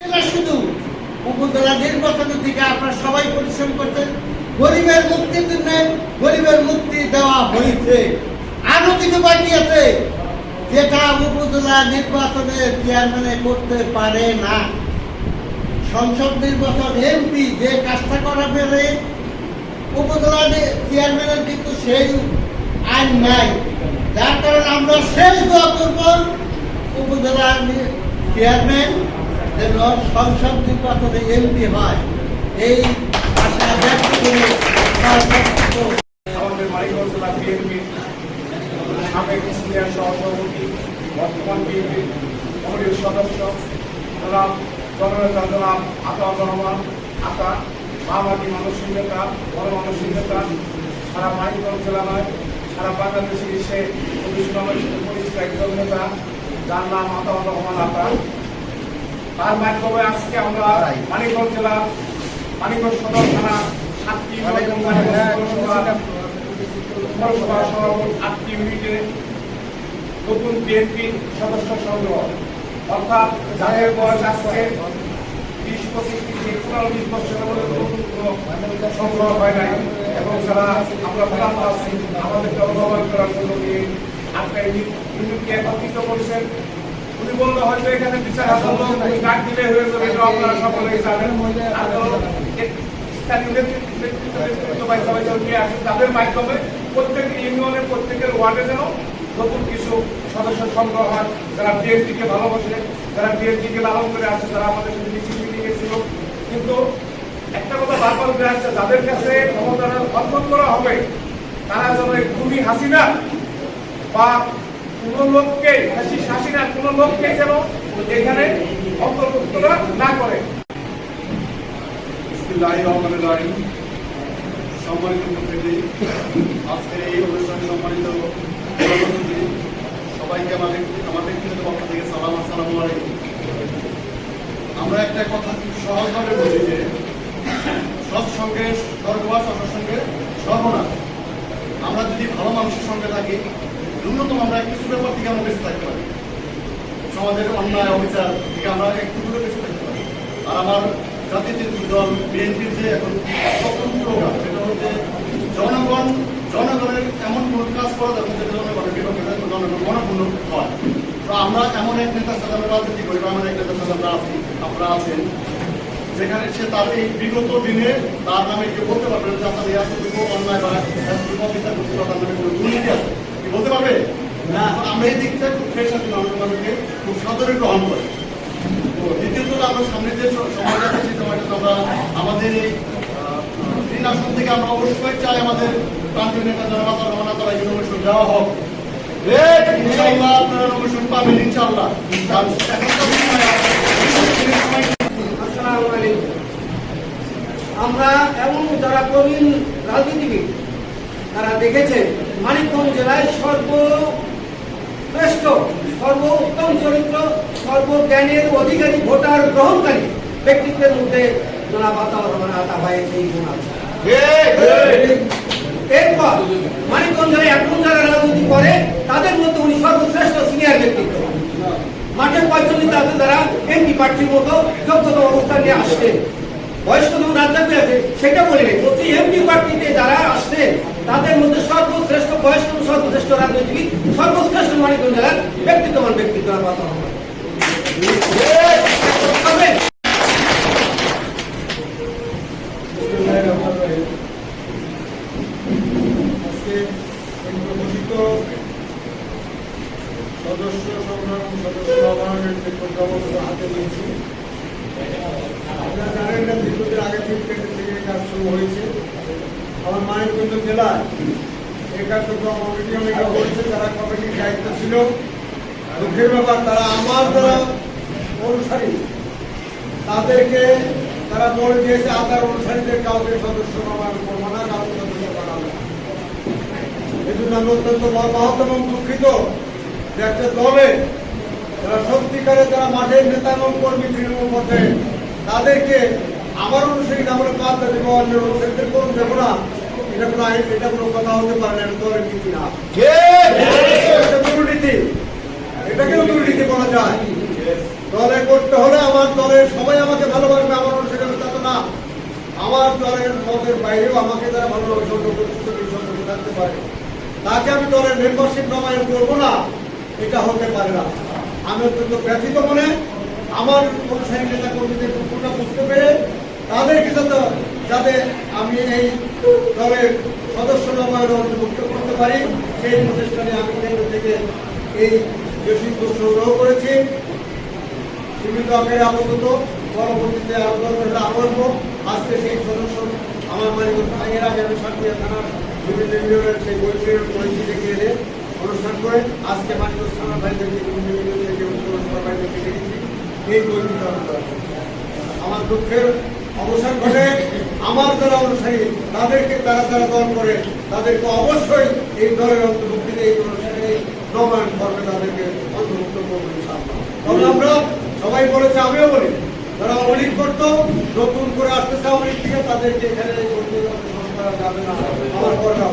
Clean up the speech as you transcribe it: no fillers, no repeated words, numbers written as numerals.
শুধু উপজেলা নির্বাচনের দিকে আপনারা সবাই পরিশ্রম করতেন, গরিবের মুক্তির জন্য গরিবের মুক্তি দেওয়া হয়েছে। আরো কিছু বাকি আছে যেটা উপজেলা নির্বাচনে চেয়ারম্যানে করতে পারে না। সংসদ নির্বাচন এমপি যে কাজটা করা ফেলে উপজেলা চেয়ারম্যানের কিন্তু সেই আইন নাই, যার কারণে আমরা শেষ দোয়া করব উপজেলা চেয়ারম্যান যেন সংসদ নির্বাচনে এমপি হয়, এই আশা ব্যক্ত করে আমাদের মানিকগঞ্জ জেলা বিএনপির সাবেক সিনিয়র সহসভাপতি, বর্তমান বিএনপির কমিটির সদস্য জনাব জননেতা জনাব আতাউর রহমান আতা, মাওবাদী মানসিক নেতা, গণমানসিক নেতা, সারা মানিকগঞ্জ জেলা নয় সারা বাংলাদেশে এসে পরিচিত একজন নেতা, যার নাম আতাউর রহমান আতা। তার মাধ্যমে আজকে আমরা মানিকগঞ্জ জেলা মানিকগঞ্জ সদর থানা 7টি পৌরসভা সহ 8টি ইউনিটে নতুন বিএনপি সদস্য সংগ্রহ, অর্থাৎ যাদের বয়স আজকে 20-25 বছরের মধ্যে নতুন কোনো সংগ্রহ হয় নাই এবং যারা আমরা প্রধান আছি আমাদেরকে অবলম্বন করার জন্য আপনার ইউনিটকে একত্রিত করেছেন। উনি বললো হয়তো এখানে বিচার ডাক দিলে হয়ে যাবে, এটা আপনারা সকলেই জানেন। তাদের মাধ্যমে প্রত্যেক ইউনিয়নের প্রত্যেকের ওয়ার্ডে যেন নতুন কিছু সদস্য সংগ্রহ হয়, যারা বিএনপিকে ভালোবাসে, যারা বিএনপিকে লালন করে আসছে, যারা আমাদের সাথে মিছিল মিটিংয়ে ছিল। কিন্তু একটা কথা বারবার উঠে আসছে, যাদের কাছে ক্ষমতার অর্পণ করা হবে তারা যেন খুবই হাসিনা বা কোন লোককে হাসিনার কোন লোককে যেন এখানে অন্তর্ভুক্ত না করে। সম্মানিত উপস্থিতি, আজকে এই অনুষ্ঠানে সম্মানিত সবাইকে আমার ব্যক্তিগত পক্ষ থেকে সালাম, আসসালামু আলাইকুম। আমরা একটা কথা খুব সহজভাবে বলি যে সৎসঙ্গে স্বর্গবাস, অসৎসঙ্গে সর্বনাশ। আমরা যদি ভালো মানুষের সঙ্গে থাকি ন্যূনতম আমরা কিছু ব্যাপার থেকে আমরা বেঁচে থাকতে পারি, সমাজের অন্যায় অবিচার থেকে আমরা একটু দূরে বেঁচে থাকতে পারি। আর আমার জাতীয় দল বিএনপির যে এখন স্বতন্ত্র প্রোগ্রাম, সেটা হচ্ছে জনগণের এমন কোনো কাজ করা যাবে যেটা জনগণের বিপক্ষে জনগণ গণপূর্ণ হয়। তো আমরা এমন এক নেতার সাথে আমরা রাজনীতি করি, এমন এক নেতার সাথে আমরা আছি, আপনারা আছেন, যেখানে সে তার এই বিগত দিনে তার নামে কেউ বলতে পারবে যে আপনার এতটুকু অন্যায় বা এতটুকু অবিচার করতে তার নামে কোনো দুর্নীতি আছে, কি বলতে পারবে না? আমরা এই দিকটা খুব ফ্রেশ আছি, মানুষকে খুব সদরে গ্রহণ করি। তো দ্বিতীয়ত আমরা সামনে যে সময়টা আছে সেই সময়টা আমরা আমাদের এই 3 আসন থেকে আমরা অবশ্যই চাই আমাদের প্রান্তীয় নেতা যারা আতাউর রহমান তারা এই নমিনেশন দেওয়া হোক। ইনশাআল্লাহ আপনারা নমিনেশন পাবেন ইনশাআল্লাহ। আমরা এমন যারা প্রবীণ রাজনীতিবিদ তারা দেখেছে মানিকগঞ্জ জেলায় সর্বশ্রেষ্ঠ, সর্বোত্তম চরিত্র, সর্বজ্ঞানের অধিকারী, ভোটার গ্রহণকারী ব্যক্তিত্বের মধ্যে জনাব আতাউর রহমান আতা ভাইয়ের এই গুণ আছে। এরপর মানিকগঞ্জ জেলায় এখন যারা রাজনীতি করে তাদের মধ্যে উনি সর্বশ্রেষ্ঠ সিনিয়র ব্যক্তিত্ব। মাঠে 45 আছে যারা এমপি প্রার্থীর মতো যোগ্যতা অবস্থান নিয়ে আসছেন। বয়স্ক যেমন রাজ্জাক আছে সেটা বলে নেই, বলছি এমপি প্রার্থীতে যারা আসছেন তাদের মধ্যে সর্বশ্রেষ্ঠ বয়স্ক, সর্বশ্রেষ্ঠ রাজনীতিবিদ, সর্বশ্রেষ্ঠ মানিকগঞ্জ জেলার ব্যক্তিত্ববান ব্যক্তিত্ব আতাউর রহমান। সদস্য সংগ্রাম সদস্য নবায়নের যে প্রজ্ঞাপন হাতে নিয়েছি, আপনারা জানেন না দীর্ঘদিন আগে থেকে কাজ শুরু হয়েছে। আমার মানিকগঞ্জ জেলায় এই কার্যক্রম কমিটি অনেকে করেছে, যারা কমিটির দায়িত্ব ছিল। দুঃখের ব্যাপার তারা আমার যারা অনুসারী তাদেরকে তারা বলে দিয়েছে আতার অনুসারীদের কাউকে সদস্য নবায়ন করবো না, কাউকে সদস্য বানাবো না। এজন্য আমি অত্যন্ত মর্মাহত এবং দুঃখিত যে একটা দলে যারা সত্যিকারে যারা মাঠের নেতা এবং কর্মী তৃণমূল পথে তাদেরকে আমার অনুসারী আমরা কাজ দেবো, অন্য অনুসারীদের কোন দেবো না, এটা কোনো আইন, এটা কোনো কথা হতে পারে না, এটা দলের নীতি না, দুর্নীতি, এটাকেও দুর্নীতি বলা যায়। দলে করতে হলে আমার দলের সবাই আমাকে ভালোবাসবে, আমার অনুসারে তা তো না। আমার দলের মতের বাইরেও আমাকে যারা ভালোভাবে সদস্য থাকতে পারে, তাকে আমি দলের মেম্বারশিপ নবায়ন করবো না, এটা হতে পারে না। আমি অত্যন্ত ব্যথিত মনে আমার অনুসারী নেতা কর্মীদের দুঃখটা বুঝতে পেরে তাদেরকে যাতে আমি এই দলের সদস্য নবায়নে অন্তর্ভুক্ত করতে পারি, সেই প্রচেষ্টা নিয়ে আমি কেন্দ্র থেকে এই যোশীপুর সংগ্রহ করেছি। সীমিত আকারে আপাতত, পরবর্তীতে আরো দরকার আরো আজকে সেই সদস্য আমার মানিকগঞ্জ এর আগে আমি সাতক্ষীরা থানার বিভিন্ন ইউনিয়নের সেই বৈঠকের পরিচিতি থেকে এলে অনুষ্ঠান করে আজকে মানিকগঞ্জ থানার ভাইদেরকে বিভিন্ন ইউনিয়ন থেকে পৌরসভার ভাইদেরকে দেখেছি এই বৈঠকটা আমার দুঃখের অবসান ঘটে। আমার যারা অনুসারী তাদেরকে তারা দল করে তাদেরকে অবশ্যই এই দলের অন্তর্ভুক্তিতে এই অনুষ্ঠানে এই নবায়ন করবে, তাদেরকে অন্তর্ভুক্ত করবে ইনশাআল্লাহ। তবে আমরা সবাই বলেছে, আমিও বলি, যারা অলিক করতো নতুন করে আসতেছে অলিক থেকে তাদেরকে এখানে করতে করা যাবে না, আমার কথা